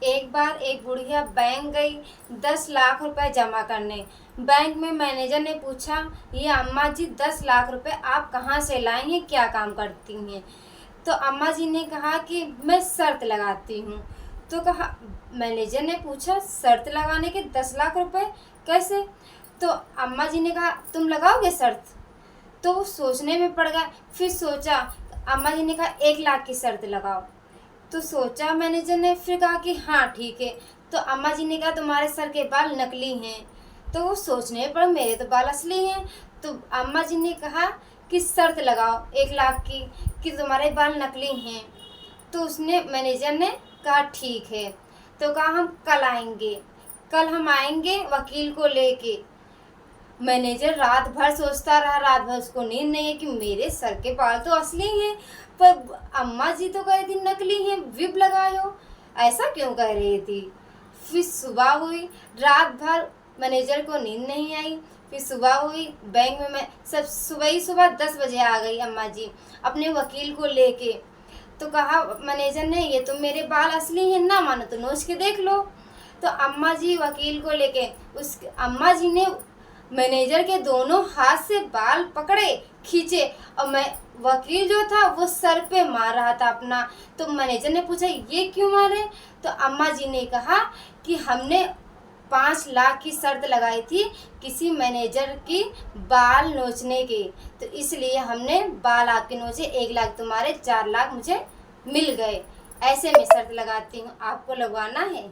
एक बार एक बुढ़िया बैंक गई 10 लाख रुपए जमा करने। बैंक में मैनेजर ने पूछा, ये अम्मा जी 10 लाख रुपए आप कहाँ से लाई हैं, क्या काम करती हैं? तो अम्मा जी ने कहा कि मैं शर्त लगाती हूँ। तो कहा, मैनेजर ने पूछा, शर्त लगाने के 10 लाख रुपए कैसे? तो अम्मा जी ने कहा, तुम लगाओगे शर्त? तो वो सोचने में पड़ गया। फिर सोचा, अम्मा जी ने कहा 1 लाख की शर्त लगाओ। तो सोचा मैनेजर ने, फिर कहा कि हाँ ठीक है। तो अम्मा जी ने कहा तुम्हारे सर के बाल नकली हैं। तो वो सोचने पर मेरे तो बाल असली हैं। तो अम्मा जी ने कहा कि शर्त लगाओ 1 लाख की कि तुम्हारे बाल नकली हैं। तो उसने मैनेजर ने कहा ठीक है। तो कहा हम कल आएंगे, कल हम आएंगे वकील को लेके। मैनेजर रात भर सोचता रहा, रात भर उसको नींद नहीं है कि मेरे सर के बाल तो असली हैं, पर अम्मा जी तो कह रही थी नकली हैं, विब लगाए हो, ऐसा क्यों कह रही थी? फिर सुबह हुई, रात भर मैनेजर को नींद नहीं आई। फिर सुबह हुई, बैंक में मैं सब सुबह ही सुबह 10 बजे आ गई अम्मा जी अपने वकील को लेके। तो कहा मैनेजर ने, ये तो मेरे बाल असली हैं, ना मानो तो नोच के देख लो। तो अम्मा जी वकील को लेके, उस अम्मा जी ने मैनेजर के दोनों हाथ से बाल पकड़े, खींचे, और मैं वकील जो था वो सर पे मार रहा था अपना। तो मैनेजर ने पूछा ये क्यों मारे? तो अम्मा जी ने कहा कि हमने 5 लाख की शर्त लगाई थी किसी मैनेजर की बाल नोचने की, तो इसलिए हमने बाल आपके नोचे, 1 लाख तुम्हारे, 4 लाख मुझे मिल गए। ऐसे में शर्त लगाती हूँ, आपको लगवाना है?